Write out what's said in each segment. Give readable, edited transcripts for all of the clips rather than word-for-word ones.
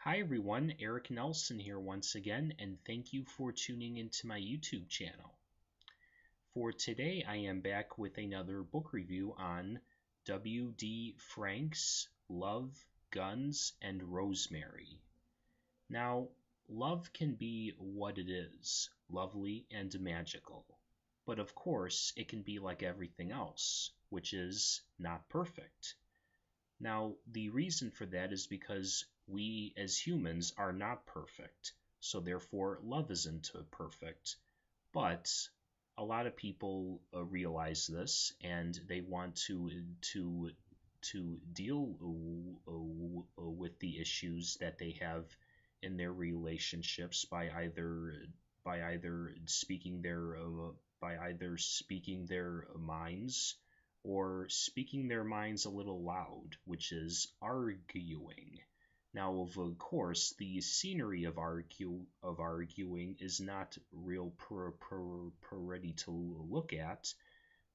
Hi everyone, Eric Nelson here once again, and thank you for tuning into my YouTube channel. For today, I am back with another book review on W.D. Frank's Love, Guns, and Rosemary. Now, love can be what it is, lovely and magical. But of course, it can be like everything else, which is not perfect. Now, the reason for that is because we as humans are not perfect, so therefore love isn't perfect. But a lot of people realize this, and they want to deal with the issues that they have in their relationships by either speaking their minds or speaking their minds a little loud, which is arguing. Now, of course, the scenery of arguing is not real pretty to look at,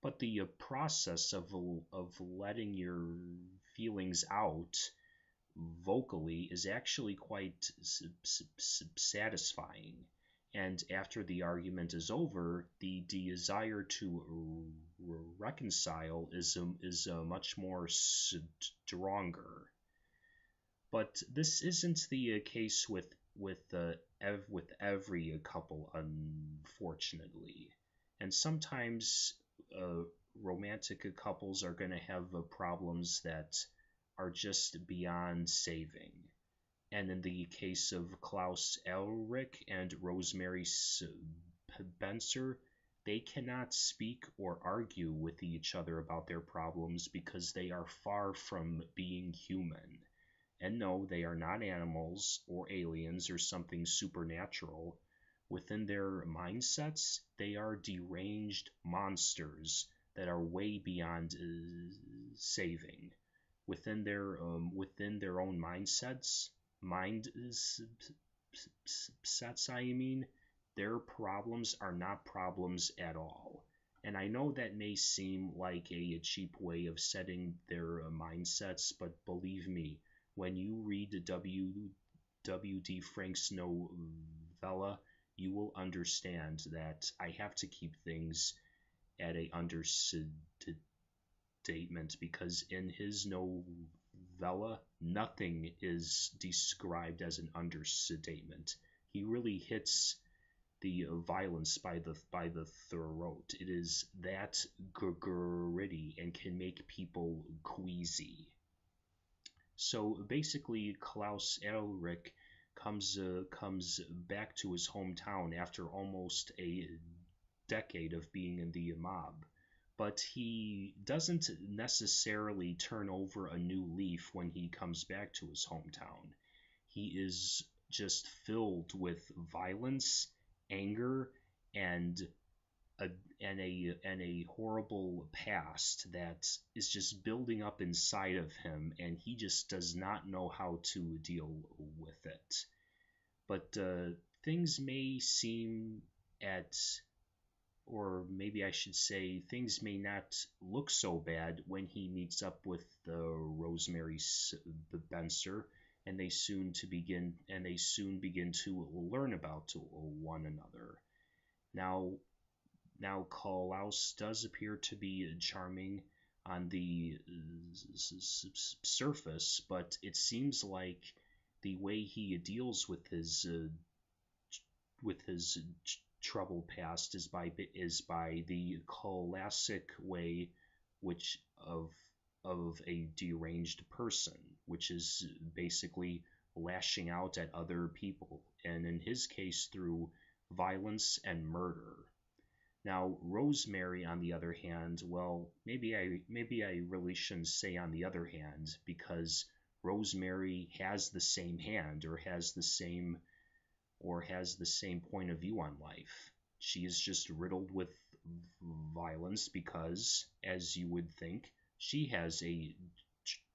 but the process of letting your feelings out vocally is actually quite satisfying. And after the argument is over, the desire to reconcile is much more stronger. But this isn't the case with every couple, unfortunately. And sometimes romantic couples are going to have problems that are just beyond saving. And in the case of Klaus Elric and Rosemary Spencer, they cannot speak or argue with each other about their problems because they are far from being human. And no, they are not animals or aliens or something supernatural. Within their mindsets, they are deranged monsters that are way beyond saving. Within their own mindsets, their problems are not problems at all. And I know that may seem like a cheap way of setting their mindsets, but believe me, when you read W.D. Frank's novella, you will understand that I have to keep things at a understatement, because in his novella, nothing is described as an understatement. He really hits the violence by the throat. It is that gritty and can make people queasy. So basically, Klaus Elric comes back to his hometown after almost a decade of being in the mob. But he doesn't necessarily turn over a new leaf when he comes back to his hometown. He is just filled with violence, anger, and a horrible past that is just building up inside of him, and he just does not know how to deal with it. But things may seem or maybe I should say, things may not look so bad when he meets up with Rosemary Spencer, and they soon begin to learn about one another. Now Klaus does appear to be charming on the surface, but it seems like the way he deals with his troubled past is by the classic way, which of a deranged person, which is basically lashing out at other people, and in his case through violence and murder. Now, Rosemary, on the other hand, well, maybe I really shouldn't say on the other hand, because Rosemary has the same hand, or has the same point of view on life. She is just riddled with violence because, as you would think, she has a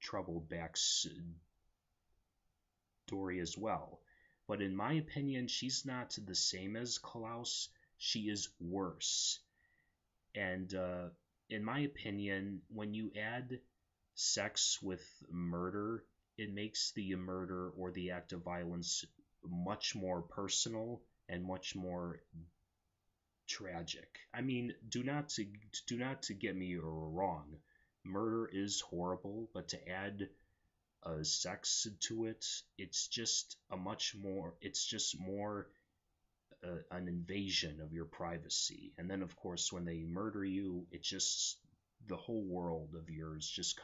troubled backstory as well. But in my opinion, she's not the same as Klaus. She is worse. And in my opinion, when you add sex with murder, it makes the murder or the act of violence much more personal and much more tragic. I mean, do not to get me wrong. Murder is horrible, but to add sex to it, it's just more an invasion of your privacy. And then, of course, when they murder you, it just the whole world of yours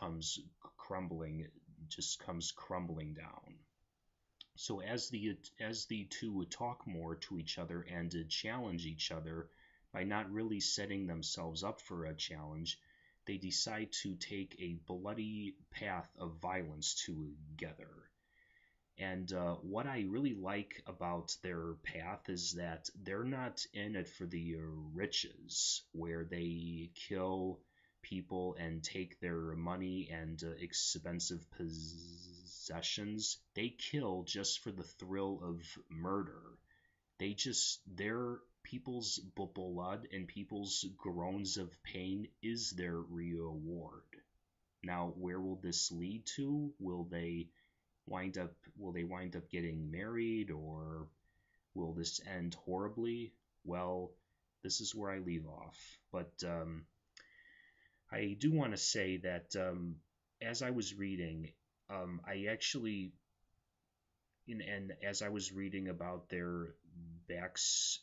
crumbling, just comes crumbling down. So as the two would talk more to each other and challenge each other by not really setting themselves up for a challenge, they decide to take a bloody path of violence together. And what I really like about their path is that they're not in it for the riches, where they kill people and take their money and expensive possessions. They kill just for the thrill of murder. Their people's blood and people's groans of pain is their reward. Now, where will this lead to? Will they wind up getting married, or will this end horribly? Well, this is where I leave off. But I do want to say that as I was reading, I actually, and as I was reading about their backstories,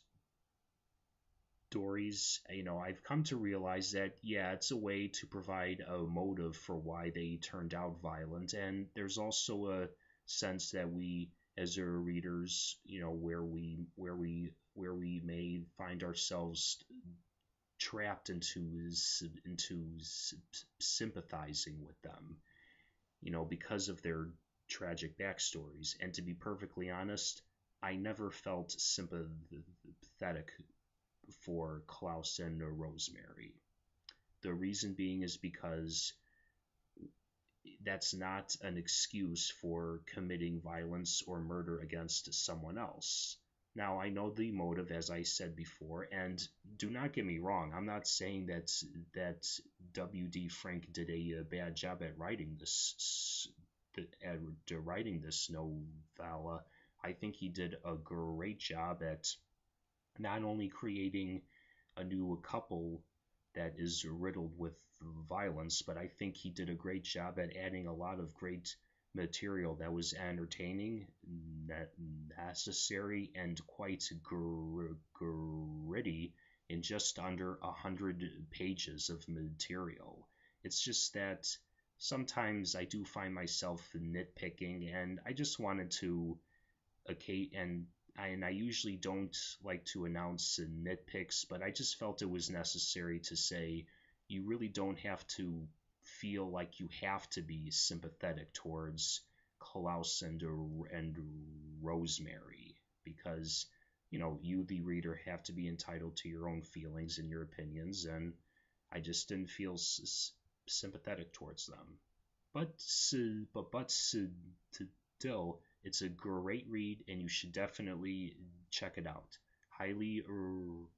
I've come to realize that, yeah, it's a way to provide a motive for why they turned out violent, and there's also a sense that we, as their readers, where we may find ourselves trapped into sympathizing with them, because of their tragic backstories. And to be perfectly honest, I never felt sympathetic for Klaus and Rosemary. The reason being is because that's not an excuse for committing violence or murder against someone else. Now, I know the motive, as I said before, and do not get me wrong, I'm not saying that W.D. Frank did a bad job at writing this novella. I think he did a great job at not only creating a new couple that is riddled with violence, but I think he did a great job at adding a lot of great material that was entertaining, necessary, and quite gritty in just under 100 pages of material. It's just that sometimes I do find myself nitpicking, and I just wanted to, and I usually don't like to announce nitpicks, but I just felt it was necessary to say you really don't have to feel like you have to be sympathetic towards Klaus and Rosemary, because you, the reader, have to be entitled to your own feelings and your opinions, and I just didn't feel sympathetic towards them. But still, it's a great read, and you should definitely check it out. Highly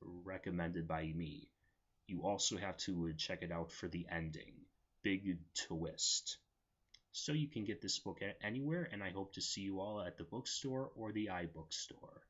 recommended by me. You also have to check it out for the ending. Big twist. So you can get this book anywhere, and I hope to see you all at the bookstore or the iBookstore.